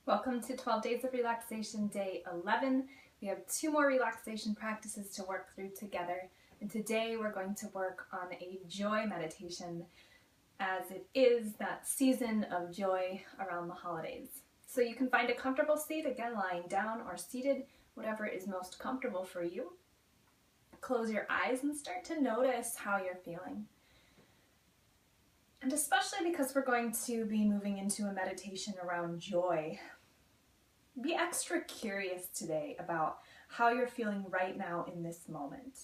Welcome to 12 Days of Relaxation, day 11. We have 2 more relaxation practices to work through together. And today we're going to work on a joy meditation, as it is that season of joy around the holidays. So you can find a comfortable seat, again lying down or seated, whatever is most comfortable for you. Close your eyes and start to notice how you're feeling. And especially because we're going to be moving into a meditation around joy, be extra curious today about how you're feeling right now in this moment.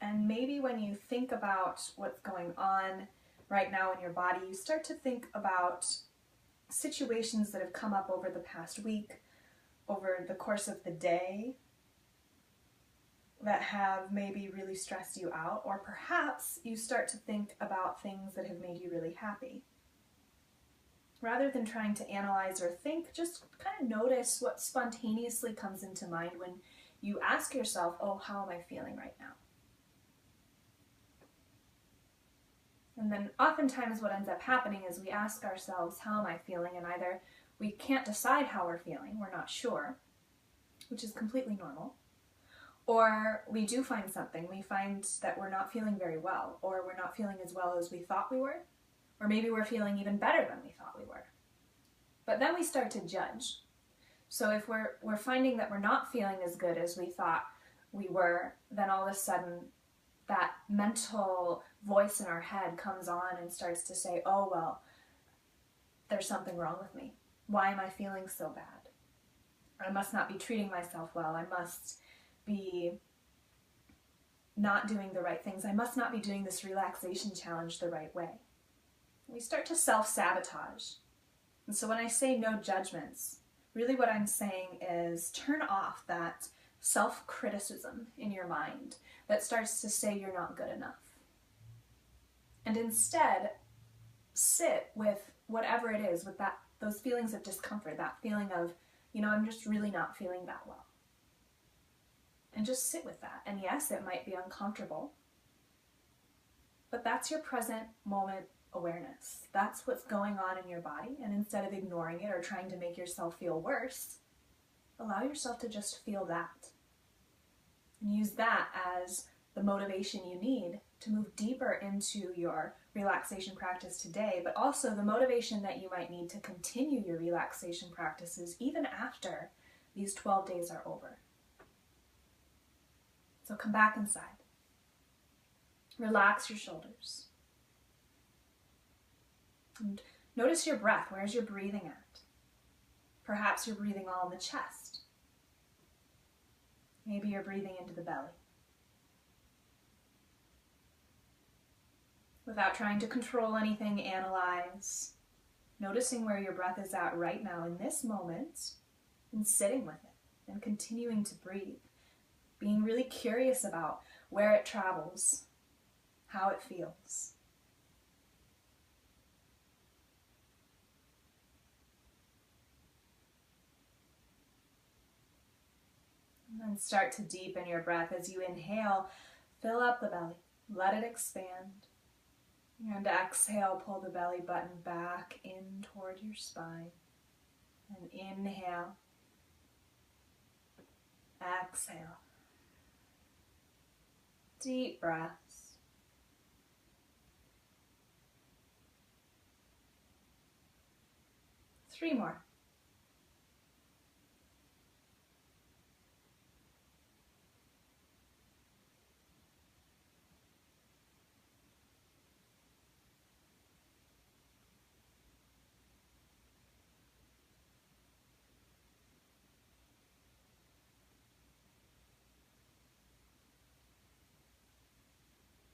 And maybe when you think about what's going on right now in your body, you start to think about situations that have come up over the past week, over the course of the day, that have maybe really stressed you out, or perhaps you start to think about things that have made you really happy. Rather than trying to analyze or think, just kind of notice what spontaneously comes into mind when you ask yourself, oh, how am I feeling right now? And then oftentimes what ends up happening is we ask ourselves, how am I feeling? And either we can't decide how we're feeling, we're not sure, which is completely normal, or we do find something. We find that we're not feeling very well, or we're not feeling as well as we thought we were, or maybe we're feeling even better than we thought we were. But then we start to judge. So if we're finding that we're not feeling as good as we thought we were, then all of a sudden that mental voice in our head comes on and starts to say, oh, well, there's something wrong with me. Why am I feeling so bad? I must not be treating myself well. I must be not doing the right things. I must not be doing this relaxation challenge the right way. We start to self-sabotage. And so when I say no judgments, really what I'm saying is turn off that self-criticism in your mind that starts to say you're not good enough. And instead, sit with whatever it is, with those feelings of discomfort, that feeling of, I'm just really not feeling that well. And just sit with that. And yes, it might be uncomfortable, but that's your present moment awareness. That's what's going on in your body. And instead of ignoring it or trying to make yourself feel worse, allow yourself to just feel that. And use that as the motivation you need to move deeper into your relaxation practice today, but also the motivation that you might need to continue your relaxation practices even after these 12 days are over. So come back inside. Relax your shoulders. And notice your breath. Where's your breathing at? Perhaps you're breathing all in the chest. Maybe you're breathing into the belly. Without trying to control anything, analyze. Noticing where your breath is at right now in this moment and sitting with it and continuing to breathe. Being really curious about where it travels, how it feels. And then start to deepen your breath as you inhale. Fill up the belly. Let it expand. And exhale, pull the belly button back in toward your spine. And inhale. Exhale. Deep breaths. Three more.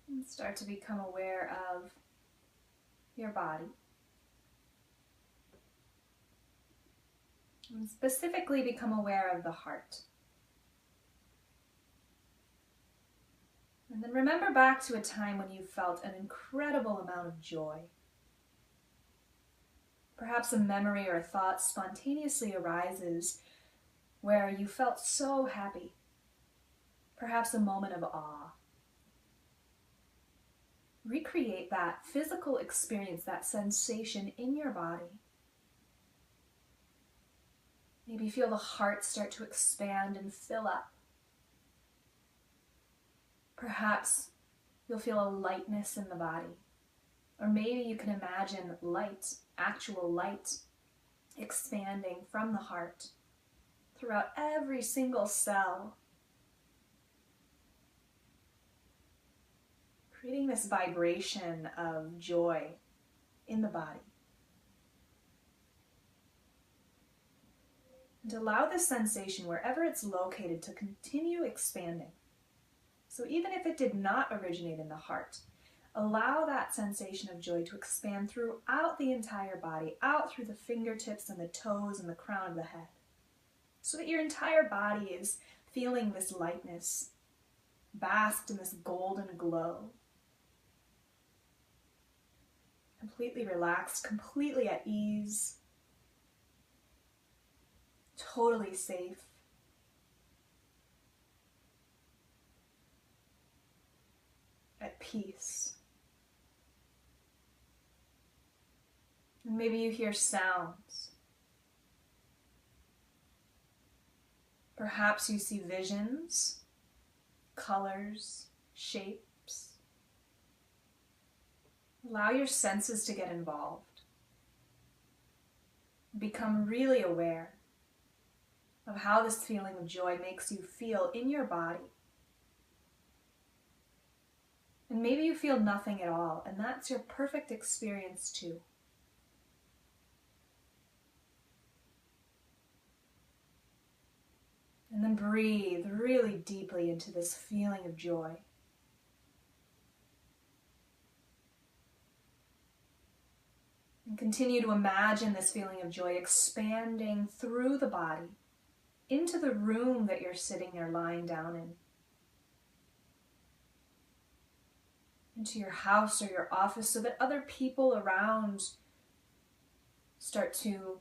And start to become aware of your body. And specifically become aware of the heart. And then remember back to a time when you felt an incredible amount of joy. Perhaps a memory or a thought spontaneously arises where you felt so happy. Perhaps a moment of awe. Recreate that physical experience, that sensation in your body, Maybe feel the heart start to expand and fill up. Perhaps you'll feel a lightness in the body. Or maybe you can imagine light, actual light, expanding from the heart throughout every single cell, creating this vibration of joy in the body. And allow this sensation, wherever it's located, to continue expanding. So even if it did not originate in the heart, allow that sensation of joy to expand throughout the entire body, out through the fingertips and the toes and the crown of the head, so that your entire body is feeling this lightness, basked in this golden glow. Completely relaxed, completely at ease, totally safe. At peace. And maybe you hear sounds. Perhaps you see visions, colors, shapes. Allow your senses to get involved. Become really aware of how this feeling of joy makes you feel in your body. And maybe you feel nothing at all, and that's your perfect experience too. And then breathe really deeply into this feeling of joy. And continue to imagine this feeling of joy expanding through the body into the room that you're sitting or lying down in. Into your house or your office, so that other people around start to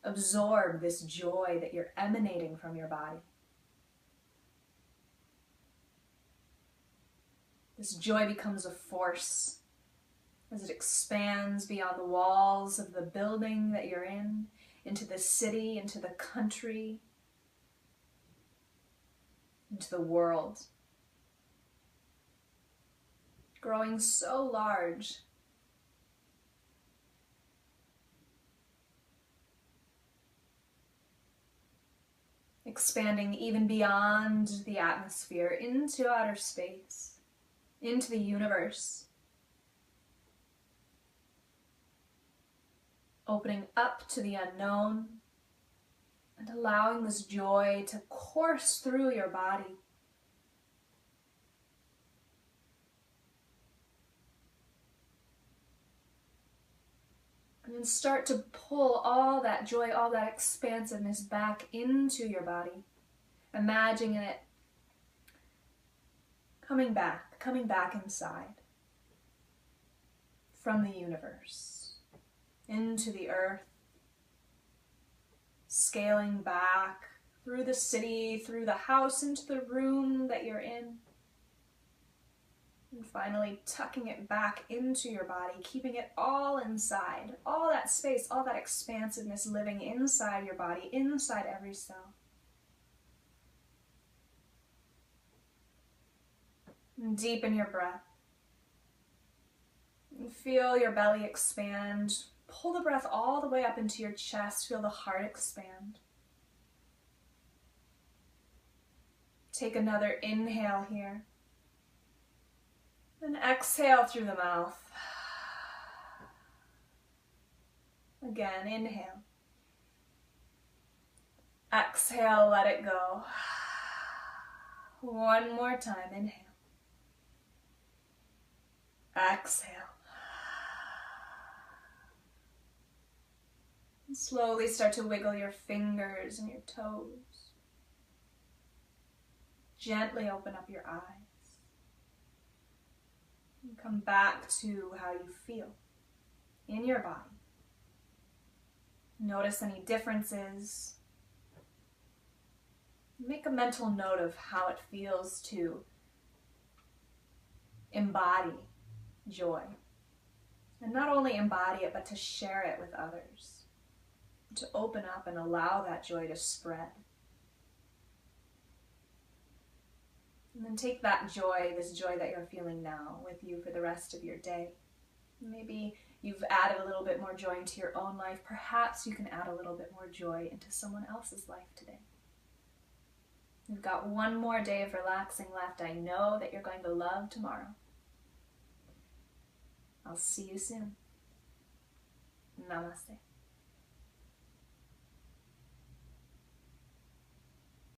absorb this joy that you're emanating from your body. This joy becomes a force as it expands beyond the walls of the building that you're in, into the city, into the country, into the world. Growing so large. Expanding even beyond the atmosphere, into outer space, into the universe. Opening up to the unknown and allowing this joy to course through your body. And then start to pull all that joy, all that expansiveness back into your body. Imagining it coming back inside from the universe, into the earth, scaling back through the city, through the house, into the room that you're in. And finally tucking it back into your body, keeping it all inside, all that space, all that expansiveness living inside your body, inside every cell. And deepen your breath. And feel your belly expand. Pull the breath all the way up into your chest. Feel the heart expand. Take another inhale here. And exhale through the mouth. Again, inhale. Exhale, let it go. One more time, inhale. Exhale. And slowly start to wiggle your fingers and your toes. Gently open up your eyes. And come back to how you feel in your body. Notice any differences. Make a mental note of how it feels to embody joy. And not only embody it, but to share it with others. to open up and allow that joy to spread. And then take that joy, this joy that you're feeling now, with you for the rest of your day. Maybe you've added a little bit more joy into your own life. Perhaps you can add a little bit more joy into someone else's life today. You've got one more day of relaxing left. I know that you're going to love tomorrow. I'll see you soon. Namaste.